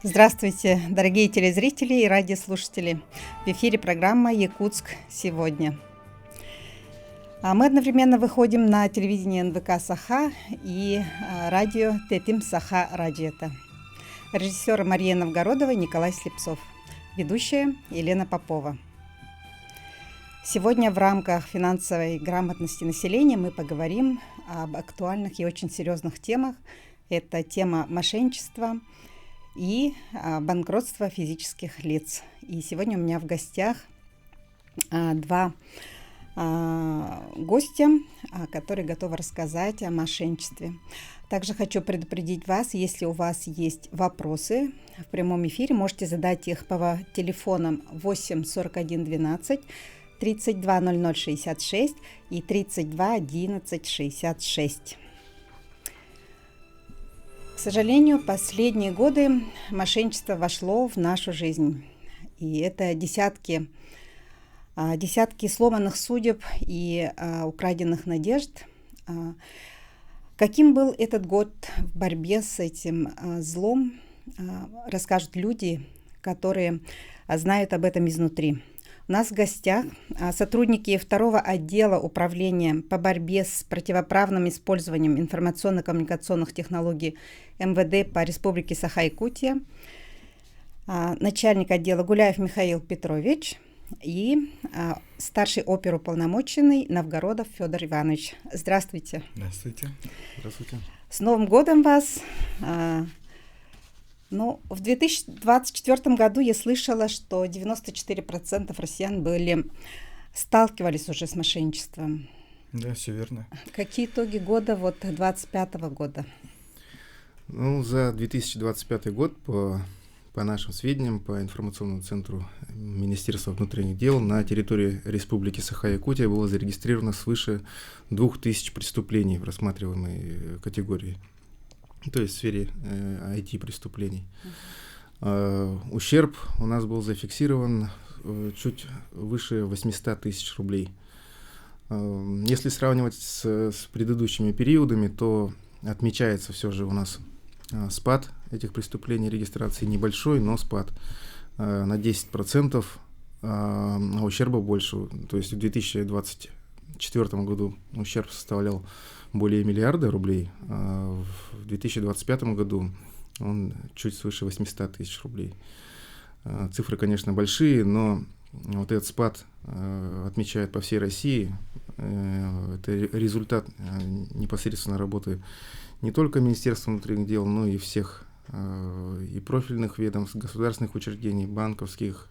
Здравствуйте, дорогие телезрители и радиослушатели. В эфире программа «Якутск сегодня». Мы одновременно выходим на телевидение НВК «Саха» и радио «Тетим Саха Раджета». Режиссер Мария Новгородова, Николай Слепцов. Ведущая Елена Попова. Сегодня в рамках финансовой грамотности населения мы поговорим об актуальных и очень серьезных темах. Это тема мошенничества и банкротства физических лиц. И сегодня у меня в гостях два гостя, которые готовы рассказать о мошенничестве. Также хочу предупредить вас, если у вас есть вопросы в прямом эфире, можете задать их по телефонам 8 41 12 32 00 66 и 32 11 66. К сожалению, последние годы мошенничество вошло в нашу жизнь. И это десятки сломанных судеб и украденных надежд. Каким был этот год в борьбе с этим злом, расскажут люди, которые знают об этом изнутри. У нас в гостях сотрудники второго отдела управления по борьбе с противоправным использованием информационно-коммуникационных технологий МВД по Республике Саха-Якутия, начальник отдела Гуляев Михаил Петрович и старший оперуполномоченный Новгородов Федор Иванович. Здравствуйте. Здравствуйте. Здравствуйте. С Новым годом вас! В 2024 году я слышала, что 94% россиян сталкивались уже с мошенничеством. Да, все верно. Какие итоги года 2025 года? За 2025 год, по нашим сведениям, по информационному центру Министерства внутренних дел, на территории Республики Саха-Якутия было зарегистрировано свыше 2000 преступлений в рассматриваемой категории. То есть в сфере IT-преступлений. Ущерб у нас был зафиксирован чуть выше 800 тысяч рублей. Если сравнивать с предыдущими периодами, то отмечается все же у нас спад этих преступлений, регистрации небольшой, но спад на 10%, а ущерба больше. То есть в 2024 году ущерб составлял более миллиарда рублей, а в 2025 году он чуть свыше 800 тысяч рублей. Цифры, конечно, большие, но вот этот спад отмечают по всей России. Это результат непосредственно работы не только Министерства внутренних дел, но и всех и профильных ведомств, государственных учреждений, банковских,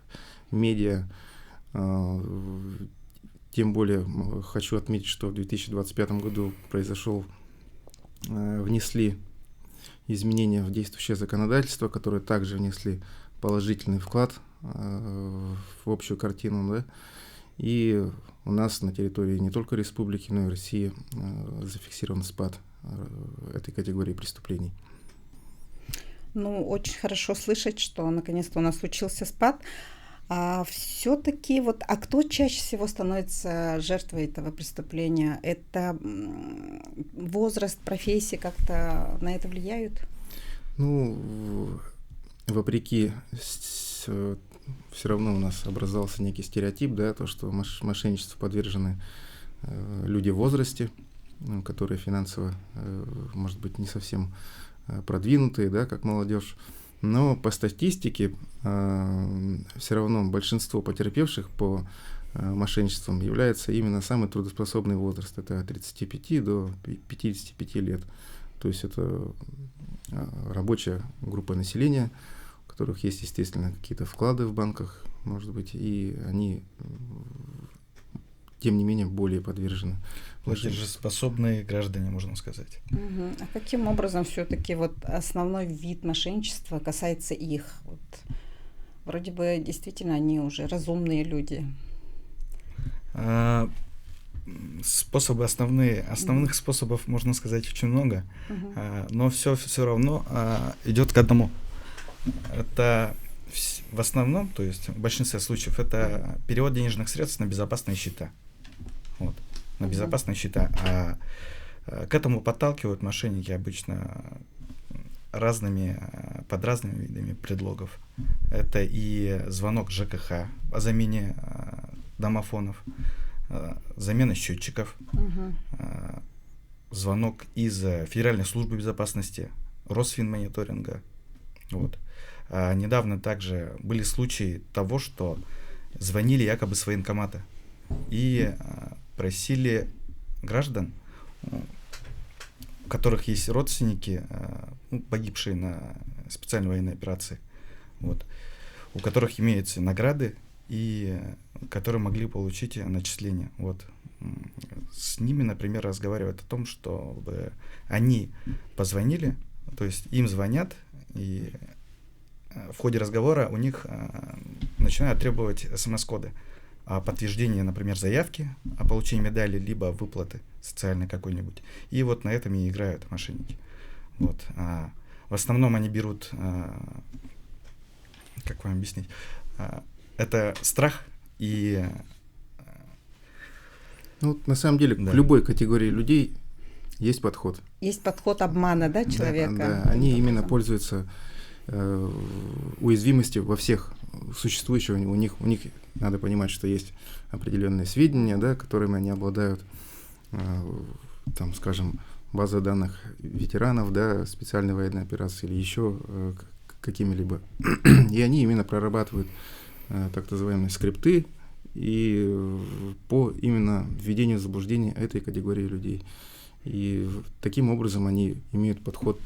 медиа. Тем более хочу отметить, что в 2025 году внесли изменения в действующее законодательство, которые также внесли положительный вклад в общую картину. Да? И у нас на территории не только республики, но и России зафиксирован спад этой категории преступлений. Очень хорошо слышать, что наконец-то у нас случился спад. Все-таки кто чаще всего становится жертвой этого преступления? Это возраст, профессия как-то на это влияют? Вопреки, все равно у нас образовался некий стереотип, да, то, что мошенничеству подвержены люди в возрасте, которые финансово, может быть, не совсем продвинутые, да, как молодежь. Но по статистике все равно большинство потерпевших по мошенничествам является именно самый трудоспособный возраст. Это от 35 до 55 лет. То есть это рабочая группа населения, у которых есть, естественно, какие-то вклады в банках, может быть, и они, тем не менее, более подвержены. Платежеспособные граждане, можно сказать. А каким образом все-таки основной вид мошенничества касается их? Вроде бы действительно они уже разумные люди. Основных способов, можно сказать, очень много, но все равно идет к одному. Это в основном, то есть в большинстве случаев, это перевод денежных средств на безопасные счета. На безопасные счета. К этому подталкивают мошенники обычно разными под разными видами предлогов. Это и звонок ЖКХ о замене домофонов, замена счетчиков, звонок из Федеральной службы безопасности, Росфинмониторинга. Вот. Недавно также были случаи того, что звонили якобы с военкомата и просили граждан, у которых есть родственники, погибшие на специальной военной операции, вот, у которых имеются награды и которые могли получить начисления. Вот. С ними, например, разговаривают о том, чтобы они позвонили, то есть им звонят, и в ходе разговора у них начинают требовать СМС-коды о подтверждении, например, заявки о получении медали, либо выплаты социальной какой-нибудь. И вот на этом и играют мошенники. Вот. В основном они берут, как вам объяснить, это страх и... Ну, на самом деле, да. К любой категории людей есть подход. Есть подход обмана, да, человека? Да, они именно пользуются уязвимостью во всех существующих. У них надо понимать, что есть определенные сведения, да, которыми они обладают, там, скажем, база данных ветеранов, да, специальной военной операции или еще какими-либо. И они именно прорабатывают так называемые скрипты и по именно введению в заблуждение этой категории людей. И таким образом они имеют подход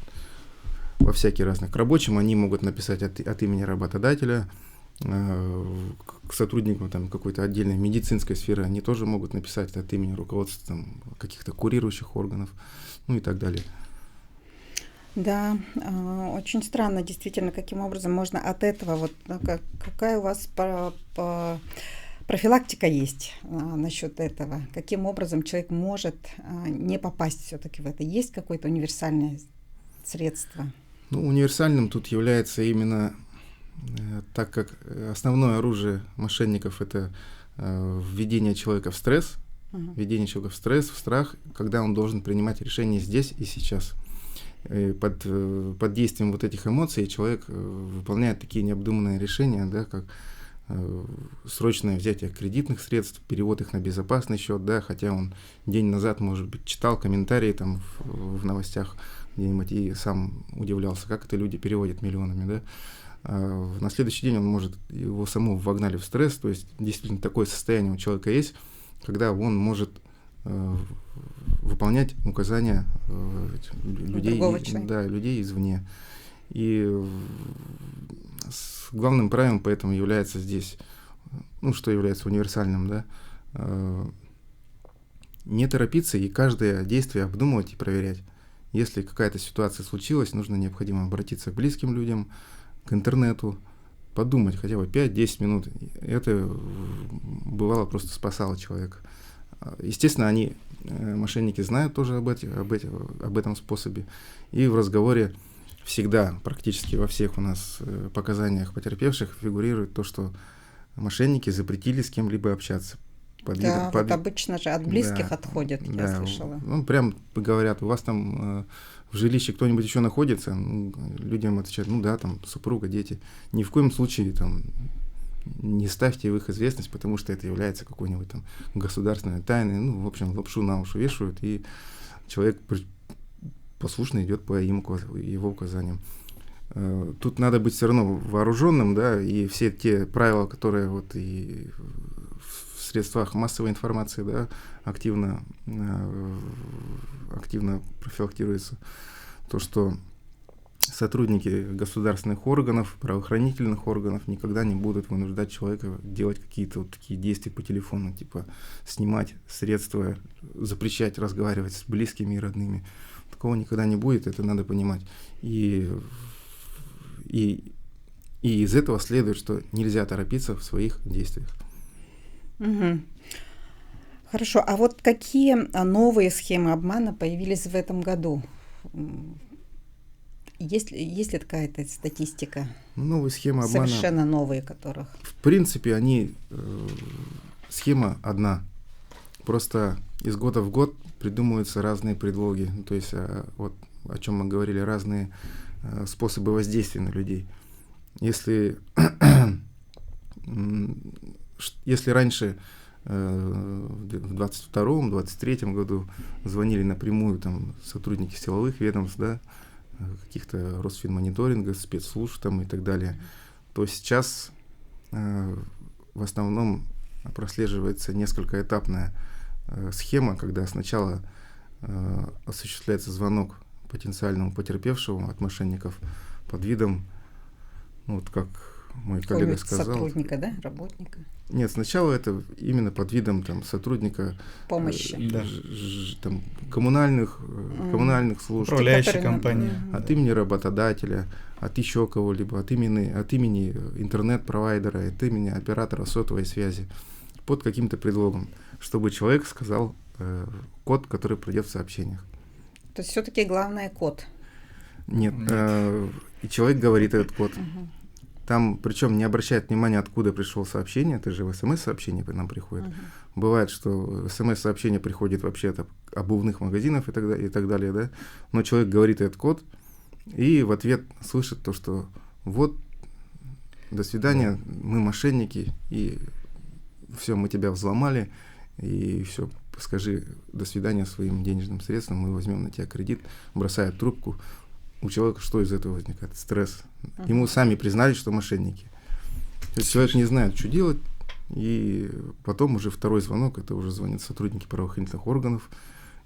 во всякие разные. К рабочим они могут написать от имени работодателя, к сотрудникам там, какой-то отдельной медицинской сферы они тоже могут написать от имени руководства там, каких-то курирующих органов, ну и так далее. Да, очень странно, действительно, каким образом можно от этого, вот какая у вас профилактика есть насчет этого, каким образом человек может не попасть все-таки в это, есть какое-то универсальное средство? Ну, универсальным тут является именно, так как основное оружие мошенников — это введение человека в стресс, введение человека в стресс, в страх, когда он должен принимать решения здесь и сейчас. Под действием вот этих эмоций человек выполняет такие необдуманные решения, да, как срочное взятие кредитных средств, перевод их на безопасный счет, да, хотя он день назад, может быть, читал комментарии там в новостях где-нибудь и сам удивлялся, как это люди переводят миллионами, да. На следующий день он может, его самого вогнали в стресс, то есть действительно такое состояние у человека есть, когда он может выполнять указания людей извне. И главным правилом поэтому является здесь, ну, что является универсальным, да, не торопиться и каждое действие обдумывать и проверять. Если какая-то ситуация случилась, необходимо обратиться к близким людям, к интернету, подумать хотя бы 5-10 минут. Это бывало просто спасало человека. Естественно, мошенники знают тоже об этом способе. И в разговоре всегда, практически во всех у нас показаниях потерпевших фигурирует то, что мошенники запретили с кем-либо общаться. Обычно же от близких отходят, я слышала. Ну, прям говорят, у вас там в жилище кто-нибудь еще находится? Людям отвечают, ну да, там супруга, дети. Ни в коем случае там не ставьте в их известность, потому что это является какой-нибудь там государственной тайной. Ну, в общем, лапшу на уши вешают, и человек послушно идет по его указаниям. Тут надо быть все равно вооруженным, да, и все те правила, которые вот и в средствах массовой информации, да, активно профилактируется, то, что сотрудники государственных органов, правоохранительных органов никогда не будут вынуждать человека делать какие-то вот такие действия по телефону, типа снимать средства, запрещать разговаривать с близкими и родными. Такого никогда не будет, это надо понимать. И из этого следует, что нельзя торопиться в своих действиях. Угу. Хорошо, а вот какие новые схемы обмана появились в этом году? Есть ли какая-то статистика? Новые схемы обмана. Совершенно новые которых. В принципе, схема одна. Просто из года в год придумываются разные предлоги. То есть, вот о чем мы говорили, разные способы воздействия на людей. Если раньше в 22-23 году звонили напрямую там сотрудники силовых ведомств, да, каких-то Росфинмониторинга, спецслужб там и так далее, то сейчас в основном прослеживается несколькоэтапная схема, когда сначала осуществляется звонок потенциальному потерпевшему от мошенников под видом, ну, вот как мой коллега сказал. Сотрудника, да, работника? Нет, сначала это именно под видом там сотрудника помощи, там, коммунальных служб, управляющей компании, от имени работодателя, от еще кого-либо, от имени интернет-провайдера, от имени оператора сотовой связи, под каким-то предлогом, чтобы человек сказал код, который придет в сообщениях. То есть все-таки главное код. Нет. И человек говорит этот код. Там, причем не обращает внимания, откуда пришло сообщение, это же в СМС-сообщение нам приходит. Бывает, что СМС-сообщение приходит вообще от обувных магазинов и так далее, да? Но человек говорит этот код и в ответ слышит то, что вот, до свидания, мы мошенники, и все, мы тебя взломали, и все, скажи до свидания своим денежным средствам, мы возьмем на тебя кредит, бросает трубку. У человека что из этого возникает? Стресс. Ему сами признали, что мошенники. То есть человек не знает, что делать, и потом уже второй звонок, это уже звонят сотрудники правоохранительных органов.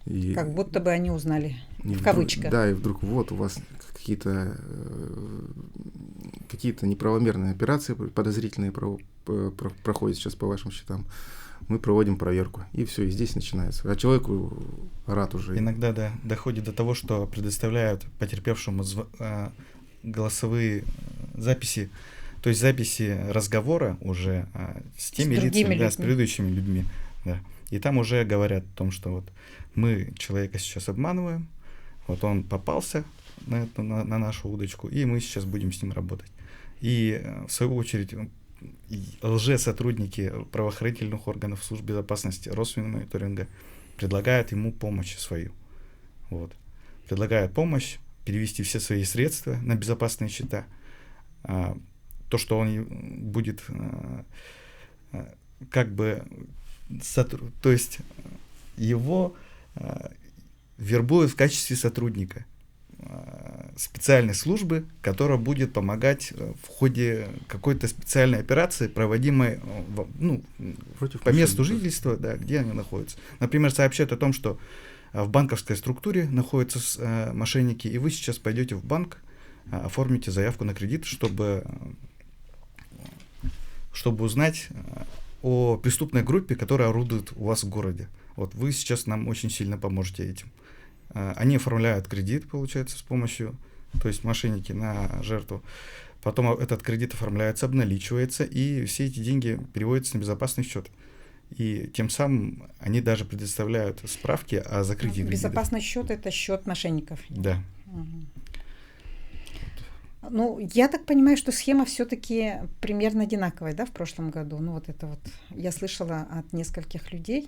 И как будто бы они узнали, в кавычках. Да, и вдруг вот у вас какие-то неправомерные операции подозрительные проходят сейчас по вашим счетам. Мы проводим проверку, и все, и здесь начинается. А человеку рад уже. Иногда, да, доходит до того, что предоставляют потерпевшему голосовые записи, то есть записи разговора уже с теми лицами, да, с предыдущими людьми. Да. И там уже говорят о том, что вот мы человека сейчас обманываем, вот он попался на нашу удочку, и мы сейчас будем с ним работать. И в свою очередь лжесотрудники правоохранительных органов, служб безопасности, Росфинмониторинга предлагают ему помощь свою. Вот. Предлагают помощь, перевести все свои средства на безопасные счета. То, что он будет как бы... То есть его вербуют в качестве сотрудника специальной службы, которая будет помогать в ходе какой-то специальной операции, проводимой по месту жительства, да, где они находятся. Например, сообщают о том, что в банковской структуре находятся мошенники, и вы сейчас пойдете в банк, оформите заявку на кредит, чтобы узнать о преступной группе, которая орудует у вас в городе. Вот вы сейчас нам очень сильно поможете этим. Они оформляют кредит, получается, с помощью, то есть мошенники на жертву. Потом этот кредит оформляется, обналичивается, и все эти деньги переводятся на безопасный счет. И тем самым они даже предоставляют справки о закрытии кредита. Безопасный счет — это счет мошенников. Да. Ну, я так понимаю, что схема все-таки примерно одинаковая, да, в прошлом году. Ну, вот это вот я слышала от нескольких людей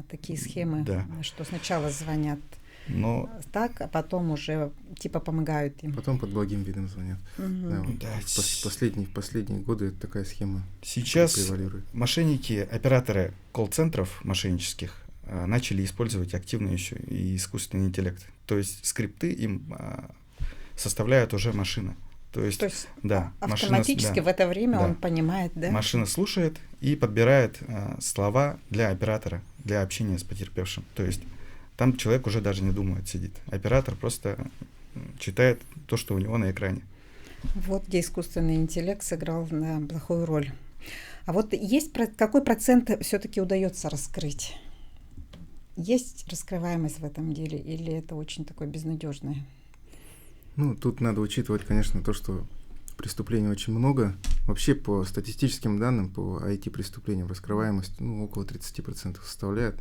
такие схемы, да, что сначала звонят так, а потом уже типа помогают им. Потом под благим видом звонят. Да, вот последние годы это такая схема. Сейчас мошенники, операторы колл-центров мошеннических начали использовать активно еще и искусственный интеллект. То есть скрипты им составляют уже машины. То есть да, автоматически в это время он понимает, да? Машина слушает и подбирает слова для оператора, для общения с потерпевшим. То есть там человек уже даже не думает, сидит. Оператор просто читает то, что у него на экране. Вот где искусственный интеллект сыграл плохую роль. А вот какой процент все-таки удается раскрыть? Есть раскрываемость в этом деле или это очень такое безнадежное? Ну, тут надо учитывать, конечно, то, что преступлений очень много. Вообще, по статистическим данным, по IT-преступлениям раскрываемость около 30% составляет.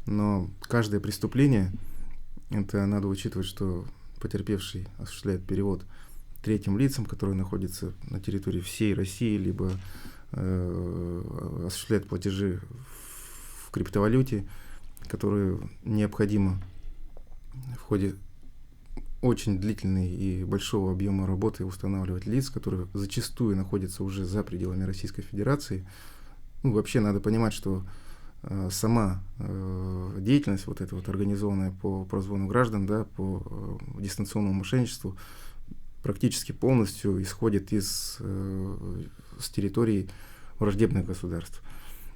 Но каждое преступление, это надо учитывать, что потерпевший осуществляет перевод третьим лицам, которые находятся на территории всей России, либо осуществляет платежи в криптовалюте, которые необходимо в ходе очень длительный и большого объема работы устанавливать лиц, которые зачастую находятся уже за пределами Российской Федерации. Ну, вообще надо понимать, что сама деятельность вот эта вот организованная по прозвону граждан, да, по дистанционному мошенничеству практически полностью исходит с территорий враждебных государств.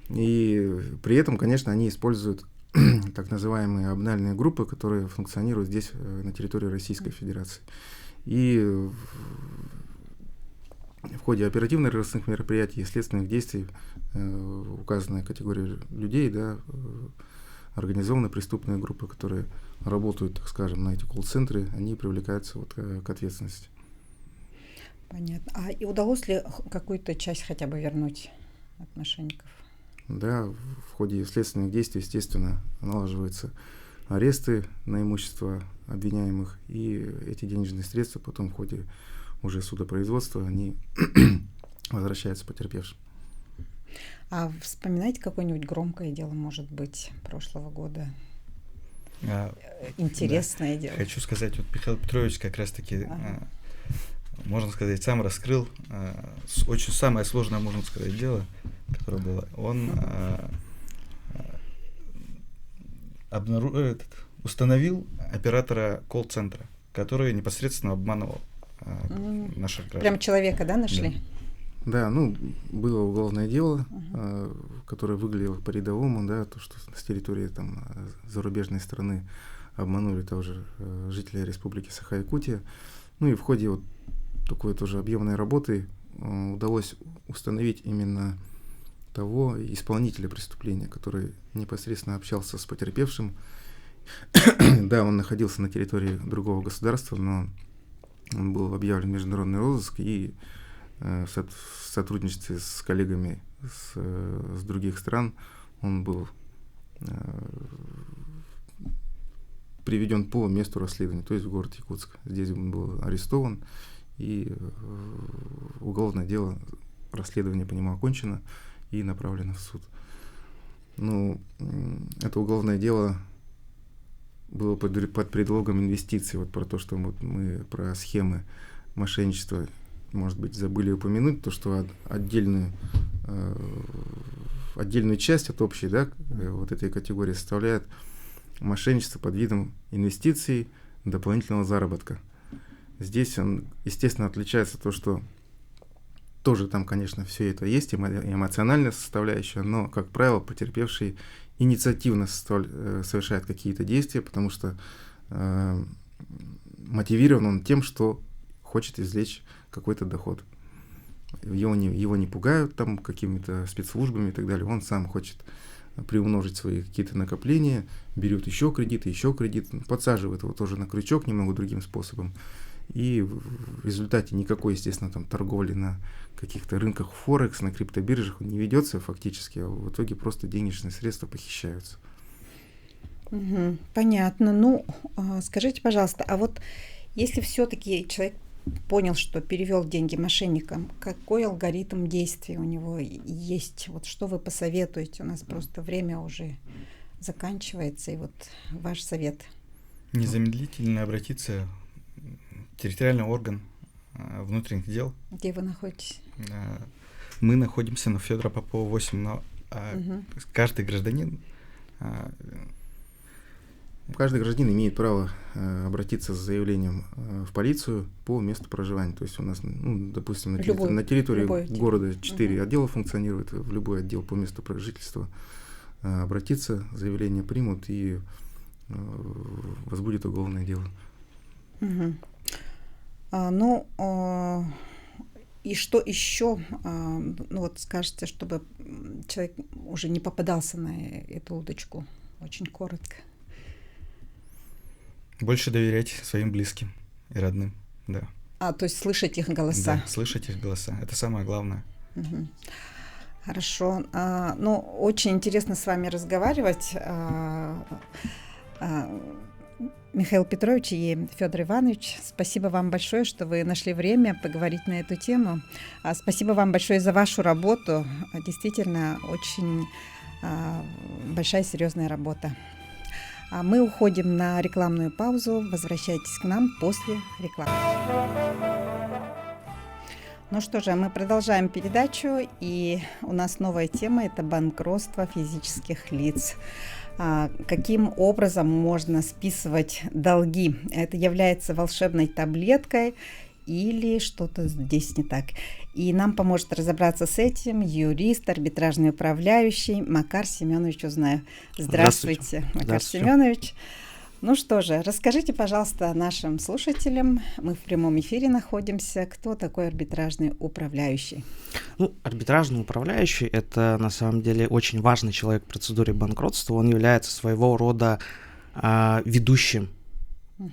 И при этом, конечно, они используют так называемые обнальные группы, которые функционируют здесь, на территории Российской Федерации. И в ходе оперативно-розыскных мероприятий и следственных действий указанная категория людей, да, организованные преступные группы, которые работают, так скажем, на эти колл-центры, они привлекаются вот к ответственности. Понятно. А и удалось ли какую-то часть хотя бы вернуть от мошенников? Да, в ходе следственных действий, естественно, налаживаются аресты на имущество обвиняемых, и эти денежные средства потом в ходе уже судопроизводства, они возвращаются потерпевшим. А вспоминаете какое-нибудь громкое дело, может быть, прошлого года? Интересное дело. Хочу сказать, вот Михаил Петрович как раз-таки, можно сказать, сам раскрыл очень самое сложное, можно сказать, дело, которое было. Он установил оператора колл-центра, который непосредственно обманывал наших граждан. Прям человека, да, нашли? Да, ну, было уголовное дело, которое выглядело по-рядовому, да, то, что с территории там зарубежной страны обманули тоже жителей Республики Саха-Якутия. Ну и в ходе вот такой тоже объемной работы удалось установить именно того исполнителя преступления, который непосредственно общался с потерпевшим. Да, он находился на территории другого государства, но он был объявлен в международный розыск, и в сотрудничестве с коллегами с других стран он был приведен по месту расследования, то есть в город Якутск. Здесь он был арестован, и уголовное дело, расследование по нему окончено и направлено в суд. Ну, это уголовное дело было под предлогом инвестиций, вот про то, что вот мы про схемы мошенничества, может быть, забыли упомянуть, то, что отдельную часть от общей, да, вот этой категории составляет мошенничество под видом инвестиций, дополнительного заработка. Здесь он, естественно, отличается то, что тоже там, конечно, все это есть, эмоциональная составляющая, но, как правило, потерпевший инициативно совершает какие-то действия, потому что мотивирован он тем, что хочет извлечь какой-то доход. Его не пугают там какими-то спецслужбами и так далее. Он сам хочет приумножить свои какие-то накопления, берет еще кредит, подсаживает его тоже на крючок немного другим способом. И в результате никакой, естественно, там торговли на каких-то рынках Форекс, на криптобиржах не ведется фактически, а в итоге просто денежные средства похищаются. Понятно. Ну, скажите, пожалуйста, а вот если все-таки человек понял, что перевел деньги мошенникам, какой алгоритм действий у него есть? Вот что вы посоветуете? У нас просто время уже заканчивается, и вот ваш совет. Незамедлительно обратиться в территориальный орган внутренних дел. Где вы находитесь? Мы находимся на Федора Попова 8, но каждый гражданин имеет право обратиться с заявлением в полицию по месту проживания. То есть у нас, допустим, на территории города 4 отдела функционирует, в любой отдел по месту жительства обратиться, заявление примут и возбудит уголовное дело. И что еще, вот скажете, чтобы человек уже не попадался на эту удочку? Очень коротко. Больше доверять своим близким и родным, да. То есть слышать их голоса. Да, слышать их голоса. Это самое главное. Хорошо. Очень интересно с вами разговаривать. Михаил Петрович и Федор Иванович, спасибо вам большое, что вы нашли время поговорить на эту тему. Спасибо вам большое за вашу работу. Действительно, очень большая серьезная работа. А мы уходим на рекламную паузу. Возвращайтесь к нам после рекламы. Ну что же, мы продолжаем передачу, и у нас новая тема – это банкротство физических лиц. Каким образом можно списывать долги? Это является волшебной таблеткой или что-то здесь не так? И нам поможет разобраться с этим юрист, арбитражный управляющий Макар Семенович Узнаев. Здравствуйте, Макар Семенович. Ну что же, расскажите, пожалуйста, нашим слушателям, мы в прямом эфире находимся, кто такой арбитражный управляющий? Ну, арбитражный управляющий – это на самом деле очень важный человек в процедуре банкротства. Он является своего рода ведущим,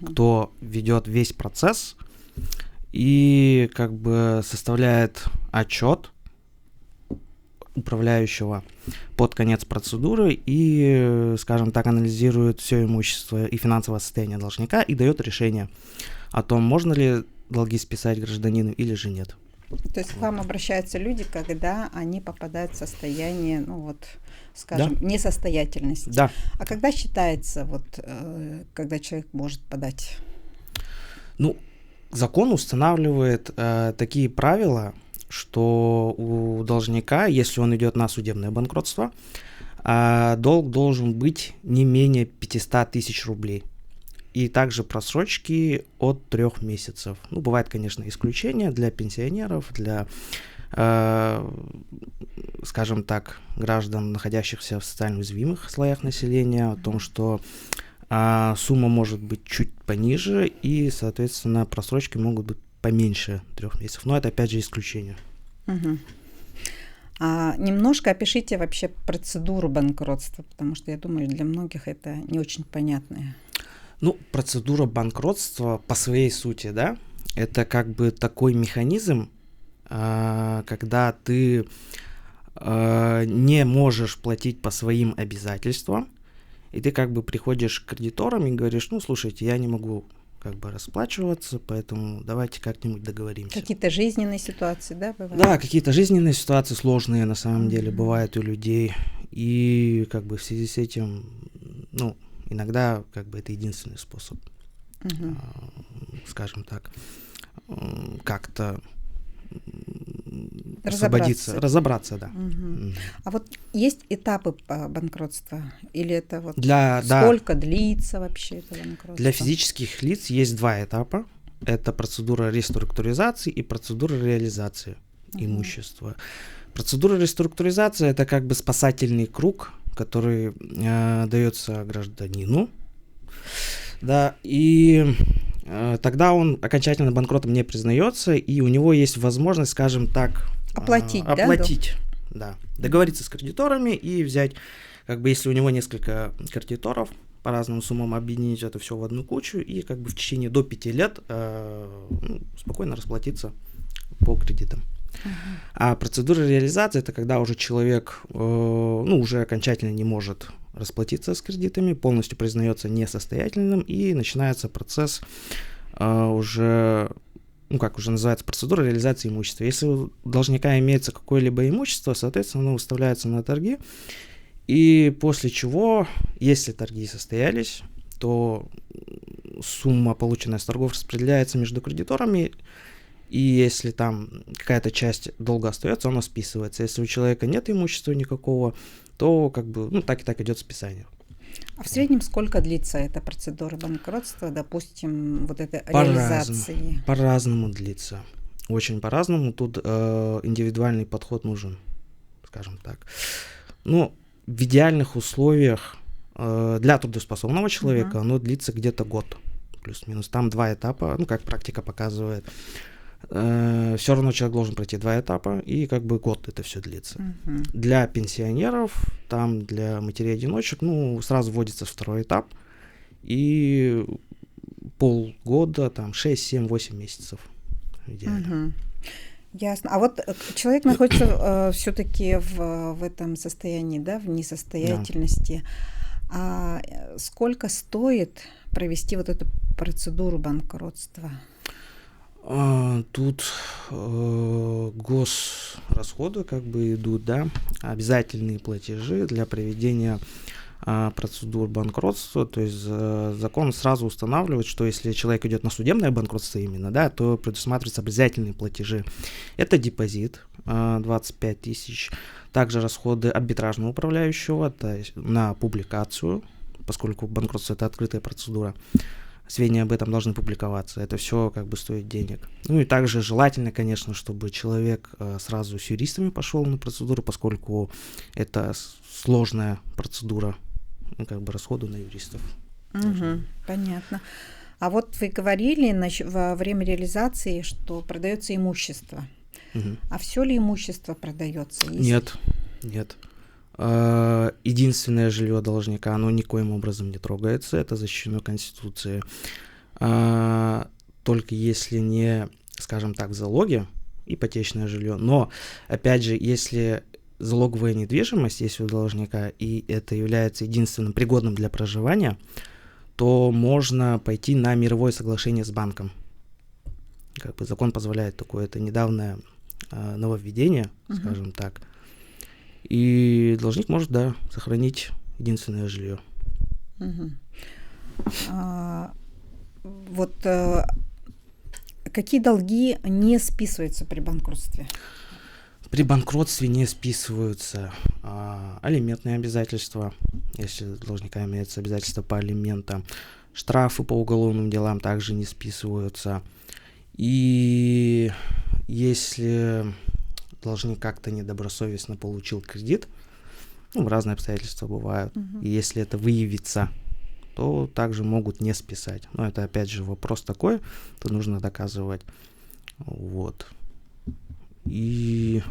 кто ведет весь процесс и как бы составляет отчет управляющего под конец процедуры и, скажем так, анализирует все имущество и финансовое состояние должника и дает решение о том, можно ли долги списать гражданину или же нет. То есть к вам обращаются люди, когда они попадают в состояние, ну вот, скажем, да. несостоятельности. Да. А когда считается, вот, когда человек может подать? Ну, закон устанавливает такие правила, что у должника, если он идет на судебное банкротство, долг должен быть не менее 500 тысяч рублей. И также просрочки от 3 месяцев. Ну, бывает, конечно, исключения для пенсионеров, для, скажем так, граждан, находящихся в социально уязвимых слоях населения, о том, что сумма может быть чуть пониже, и, соответственно, просрочки могут быть поменьше 3 месяцев. Но это, опять же, исключение. Угу. Немножко опишите вообще процедуру банкротства, потому что, я думаю, для многих это не очень понятно. Ну, процедура банкротства по своей сути, да, это как бы такой механизм, когда ты не можешь платить по своим обязательствам, и ты как бы приходишь к кредиторам и говоришь, ну, слушайте, я не могу как бы расплачиваться, поэтому давайте как-нибудь договоримся. Какие-то жизненные ситуации, да, бывают? Да, какие-то жизненные ситуации сложные на самом деле бывают у людей, и как бы в связи с этим, ну, иногда как бы это единственный способ, скажем так, как-то разобраться, да. А вот есть этапы банкротства? Или это вот сколько длится вообще это банкротство? Для физических лиц есть 2 этапа. Это процедура реструктуризации и процедура реализации имущества. Процедура реструктуризации – это как бы спасательный круг, который дается гражданину, да, и тогда он окончательно банкротом не признается, и у него есть возможность, скажем так, оплатить, да, договориться с кредиторами и взять, как бы, если у него несколько кредиторов, по разным суммам объединить это все в одну кучу и как бы в течение до 5 лет спокойно расплатиться по кредитам. А процедура реализации – это когда уже человек уже окончательно не может расплатиться с кредитами, полностью признается несостоятельным, и начинается процесс уже называется процедура реализации имущества. Если у должника имеется какое-либо имущество, соответственно, оно выставляется на торги, и после чего, если торги состоялись, то сумма, полученная с торгов, распределяется между кредиторами, и если там какая-то часть долга остается, она списывается. Если у человека нет имущества никакого, то как бы, так и так идет списание. А в среднем сколько длится эта процедура банкротства, допустим, вот этой реализации? По-разному длится. Очень по-разному. Тут индивидуальный подход нужен, скажем так. Но в идеальных условиях для трудоспособного человека оно длится где-то год, плюс-минус. Там 2 этапа, как практика показывает. Все равно человек должен пройти 2 этапа, и как бы год это все длится. Для пенсионеров, там для матерей-одиночек, сразу вводится 2-й этап, и полгода, там 6, 7, 8 месяцев. Идеально. Ясно. А вот человек находится все-таки в этом состоянии, да, в несостоятельности. Да. А сколько стоит провести вот эту процедуру банкротства? Тут госрасходы как бы идут, да, обязательные платежи для проведения процедур банкротства. То есть закон сразу устанавливает, что если человек идет на судебное банкротство именно, да, то предусматриваются обязательные платежи. Это депозит 25 тысяч, также расходы арбитражного управляющего, то есть на публикацию, поскольку банкротство это открытая процедура. Сведения об этом должны публиковаться. Это все как бы стоит денег. Ну и также желательно, конечно, чтобы человек сразу с юристами пошел на процедуру, поскольку это сложная процедура, ну, как бы расходу на юристов. Понятно. А вот вы говорили во время реализации, что продается имущество. А все ли имущество продается? Нет. Единственное жилье должника, оно никоим образом не трогается, это защищено Конституцией. Только если не, скажем так, в залоге ипотечное жилье. Но, опять же, если залоговая недвижимость есть у должника, и это является единственным пригодным для проживания, то можно пойти на мировое соглашение с банком. Как бы закон позволяет такое, это недавнее нововведение, скажем так. И должник может, да, сохранить единственное жилье. Какие долги не списываются при банкротстве? При банкротстве не списываются алиментные обязательства, если у должника имеется обязательство по алиментам. Штрафы по уголовным делам также не списываются. И если должник как-то недобросовестно получил кредит, ну, разные обстоятельства бывают, и если это выявится, то также могут не списать. Но это, опять же, вопрос такой, то нужно доказывать. Вот. И...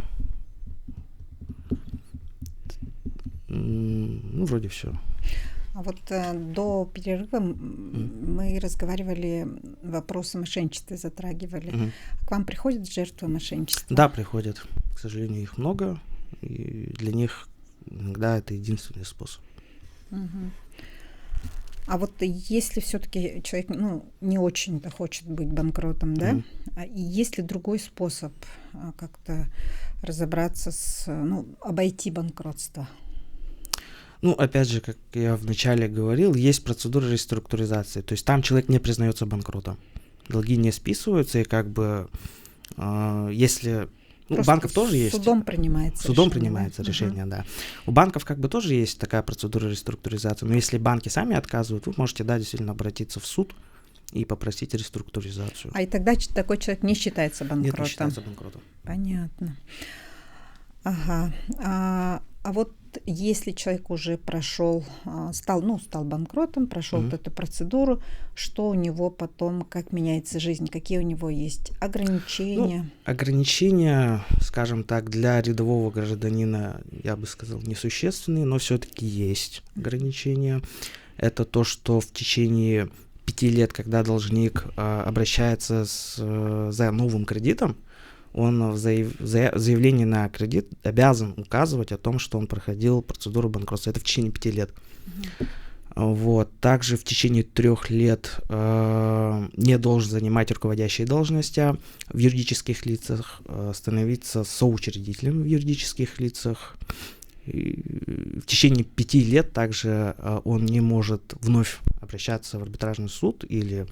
ну, вроде все. А вот до перерыва мы разговаривали, вопросы мошенничества затрагивали. К вам приходят жертвы мошенничества? Да, приходят. К сожалению, их много, и для них иногда это единственный способ. А вот если все-таки человек не очень-то хочет быть банкротом, да, и есть ли другой способ как-то разобраться обойти банкротство? Ну, опять же, как я вначале говорил, есть процедура реструктуризации. То есть там человек не признается банкротом. Долги не списываются, и как бы если... у банков тоже есть... Судом принимается решение, да. У банков как бы тоже есть такая процедура реструктуризации. Но если банки сами отказывают, вы можете, да, действительно обратиться в суд и попросить реструктуризацию. И тогда такой человек не считается банкротом? Нет, не считается банкротом. Понятно. Ага. А вот если человек уже стал банкротом, прошел эту процедуру, что у него потом, как меняется жизнь, какие у него есть ограничения? Ограничения, скажем так, для рядового гражданина, я бы сказал, несущественные, но все-таки есть ограничения. Это то, что в течение 5 лет, когда должник обращается за новым кредитом, он в заявлении на кредит обязан указывать о том, что он проходил процедуру банкротства. Это в течение 5 лет. Вот. Также в течение 3 лет не должен занимать руководящие должности в юридических лицах, становиться соучредителем в юридических лицах. И в течение 5 лет также он не может вновь обращаться в арбитражный суд или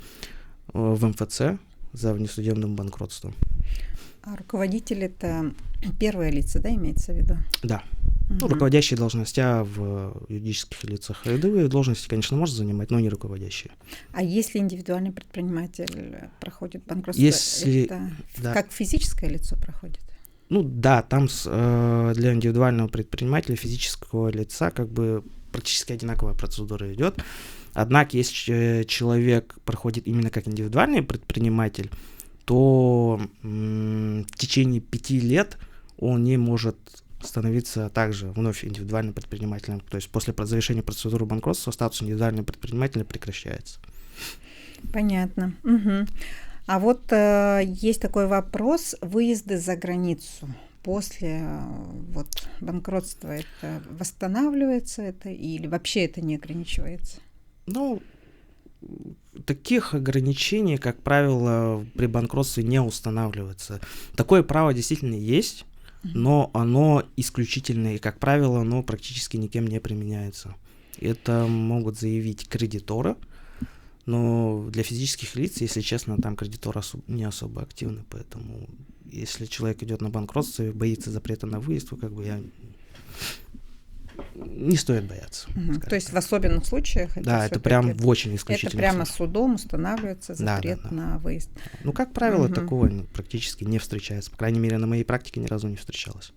в МФЦ за внесудебным банкротством. А руководитель — это первое лицо, да, имеется в виду? Да. Руководящие должности в юридических лицах. Рядовые должности, конечно, может занимать, но не руководящие. А если индивидуальный предприниматель проходит банкротство, это как физическое лицо проходит? Ну да, там для индивидуального предпринимателя, физического лица, как бы практически одинаковая процедура идет. Однако, если человек проходит именно как индивидуальный предприниматель, то в течение 5 лет он не может становиться также вновь индивидуальным предпринимателем. То есть после завершения процедуры банкротства статус индивидуального предпринимателя прекращается. Понятно. А вот есть такой вопрос: выезды за границу после банкротства, это восстанавливается или вообще это не ограничивается? Ну, таких ограничений, как правило, при банкротстве не устанавливается. Такое право действительно есть, но оно исключительное, и, как правило, оно практически никем не применяется. Это могут заявить кредиторы, но для физических лиц, если честно, там кредиторы не особо активны, поэтому если человек идет на банкротство и боится запрета на выезд, то как бы не стоит бояться. То есть в особенных случаях? Да, это прям в очень исключительных Это прямо случаях. судом устанавливается запрет на выезд. Ну, как правило, такого практически не встречается. По крайней мере, на моей практике ни разу не встречалось.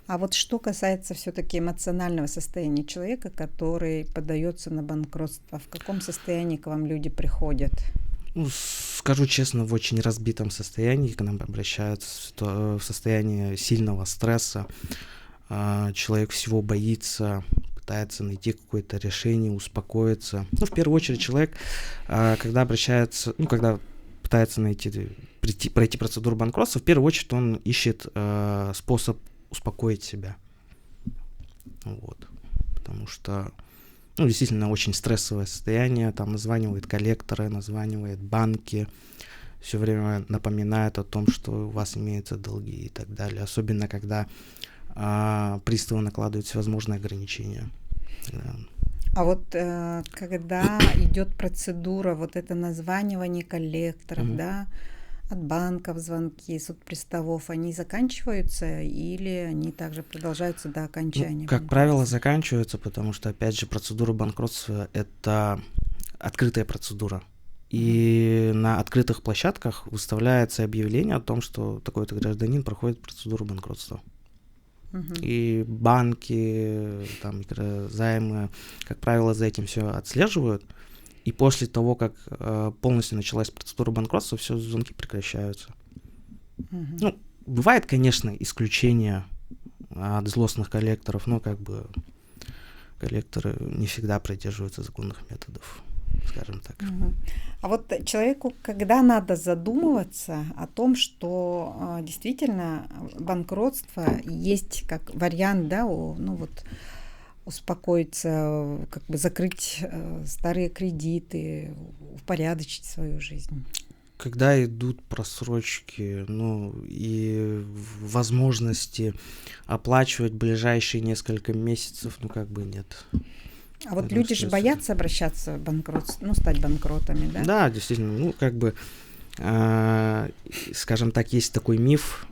А вот что касается все-таки эмоционального состояния человека, который подается на банкротство, в каком состоянии к вам люди приходят? Ну, скажу честно, в очень разбитом состоянии к нам обращаются, в состоянии сильного стресса. Человек всего боится, пытается найти какое-то решение, успокоиться. Ну, в первую очередь, человек, когда обращается, когда пытается пройти процедуру банкротства, в первую очередь он ищет способ успокоить себя. Вот. Потому что, действительно, очень стрессовое состояние. Там названивают коллекторы, названивают банки, все время напоминают о том, что у вас имеются долги и так далее. Особенно, когда приставы накладывают всевозможные ограничения. А вот когда идет процедура, вот это названивание коллекторов, да, от банков звонки, судприставов, они заканчиваются или они также продолжаются до окончания? Как правило, заканчиваются, потому что, опять же, процедура банкротства — это открытая процедура. И на открытых площадках выставляется объявление о том, что такой-то гражданин проходит процедуру банкротства. И банки, там, микрозаймы, как правило, за этим все отслеживают. И после того, как полностью началась процедура банкротства, все, звонки прекращаются. Ну, бывает, конечно, исключения от злостных коллекторов, но как бы коллекторы не всегда придерживаются законных методов, скажем так. А вот человеку, когда надо задумываться о том, что действительно банкротство есть как вариант, да, успокоиться, как бы закрыть старые кредиты, упорядочить свою жизнь? Когда идут просрочки, и возможности оплачивать ближайшие несколько месяцев, как бы нет. А вот люди же боятся обращаться в банкротство, стать банкротами, да? Да, действительно, скажем так, есть такой миф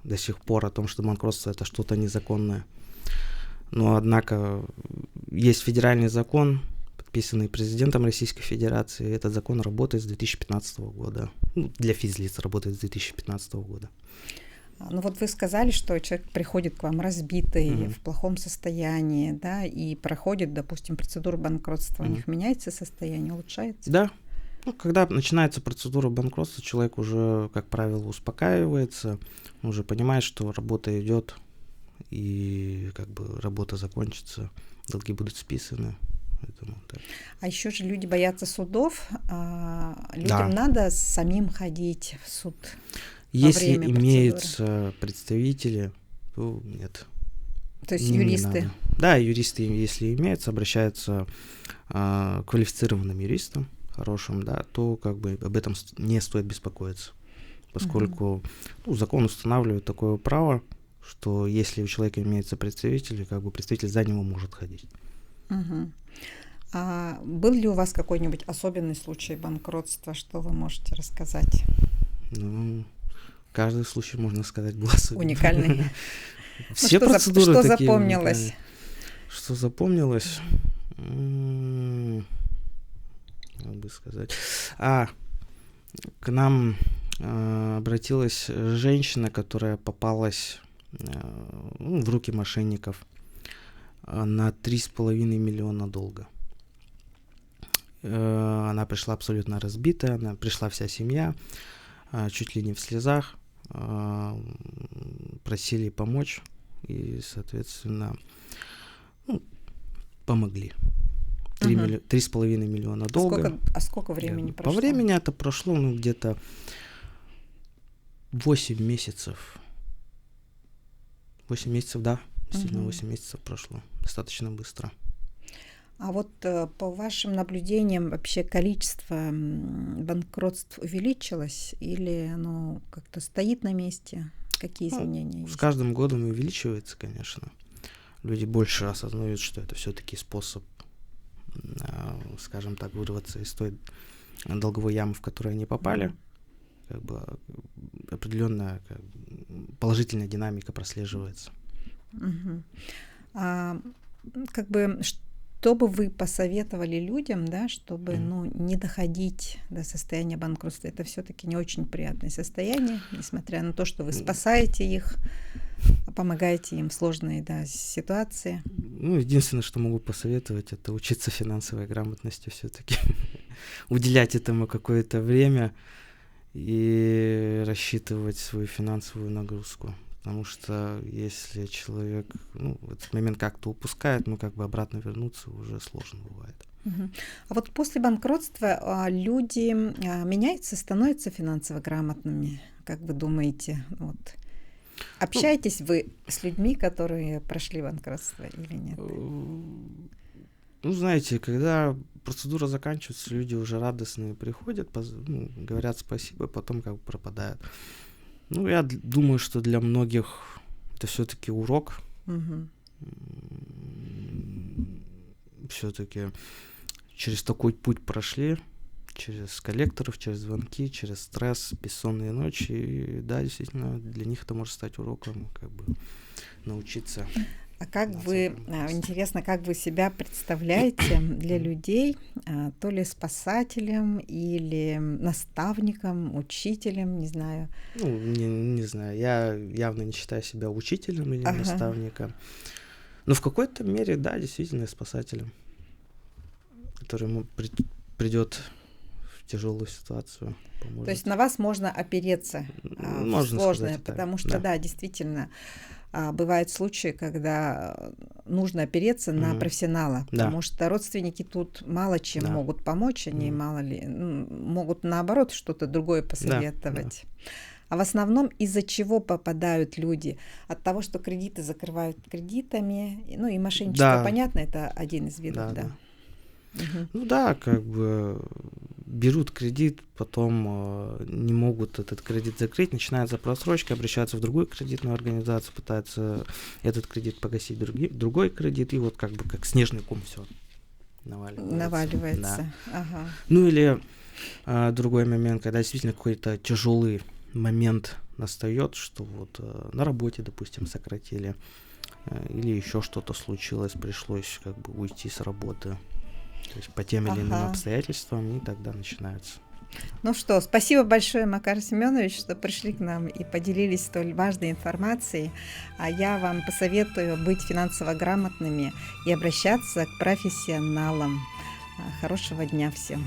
до сих пор о том, что банкротство — это что-то незаконное. Но, однако, есть федеральный закон, подписанный президентом Российской Федерации. Этот закон работает с 2015 года. Для физлиц работает с 2015 года. Вот вы сказали, что человек приходит к вам разбитый, в плохом состоянии, да, и проходит, допустим, процедуру банкротства. У них меняется состояние, улучшается? Да. Когда начинается процедура банкротства, человек уже, как правило, успокаивается, уже понимает, что работа идет, и как бы работа закончится, долги будут списаны. Поэтому, да. А еще же люди боятся судов. Людям надо самим ходить в суд. Если имеются представители, то нет. То есть юристы? Да, юристы, если имеются, обращаются к квалифицированным юристам, хорошим, да, то как бы об этом не стоит беспокоиться, поскольку закон устанавливает такое право, что если у человека имеются представители, как бы представитель за него может ходить. А был ли у вас какой-нибудь особенный случай банкротства, что вы можете рассказать? Каждый случай, можно сказать, был особенный. Уникальный. Все процедуры что такие запомнилось? уникальные. Что запомнилось? Как бы сказать. К нам обратилась женщина, которая попалась в руки мошенников на 3,5 миллиона долга. Она пришла абсолютно разбитая, пришла вся семья, чуть ли не в слезах, просили помочь и, соответственно, помогли. 3,5 миллиона долга. Сколько времени прошло? По времени это прошло где-то 8 месяцев. 8 месяцев, да. Действительно, 8 месяцев прошло. Достаточно быстро. А вот по вашим наблюдениям вообще количество банкротств увеличилось или оно как-то стоит на месте? Какие изменения есть? С каждым годом увеличивается, конечно. люди больше осознают, что это все-таки способ, скажем так, вырваться из той долговой ямы, в которую они попали. Как бы определенная положительная динамика прослеживается. Как бы, что бы вы посоветовали людям, да, чтобы не доходить до состояния банкротства? Это все-таки не очень приятное состояние, несмотря на то, что вы спасаете их, помогаете им в сложной ситуации. Единственное, что могу посоветовать, это учиться финансовой грамотности все-таки, уделять этому какое-то время и рассчитывать свою финансовую нагрузку. Потому что если человек в этот момент как-то упускает, обратно вернуться уже сложно бывает. А вот после банкротства люди меняются, становятся финансово грамотными, как вы думаете? Общаетесь вы с людьми, которые прошли банкротство или нет? Знаете, когда процедура заканчивается, люди уже радостные приходят, говорят спасибо, потом пропадают. Я думаю, что для многих это все-таки урок. Все-таки через такой путь прошли, через коллекторов, через звонки, через стресс, бессонные ночи. И да, действительно, для них это может стать уроком, научиться. А интересно, как вы себя представляете для людей, то ли спасателем или наставником, учителем, не знаю? Не знаю, я явно не считаю себя учителем или наставником, но в какой-то мере, да, действительно спасателем, который придет в тяжелую ситуацию. Поможет. То есть на вас можно опереться в сложное, потому что, да, действительно, бывают случаи, когда нужно опереться на профессионала, потому что родственники тут мало чем могут помочь, они мало ли могут наоборот что-то другое посоветовать. А в основном из-за чего попадают люди? От того, что кредиты закрывают кредитами, и мошенничество, понятно, это один из видов, да. Берут кредит, потом не могут этот кредит закрыть, начинается просрочка, обращаются в другую кредитную организацию, пытаются этот кредит погасить, другой кредит, и как снежный ком все наваливается. Да. Или другой момент, когда действительно какой-то тяжелый момент настает, что на работе, допустим, сократили, или еще что-то случилось, пришлось уйти с работы. То есть по тем или иным обстоятельствам, и тогда начинается. Спасибо большое, Макар Семенович, что пришли к нам и поделились столь важной информацией. А я вам посоветую быть финансово грамотными и обращаться к профессионалам. Хорошего дня всем.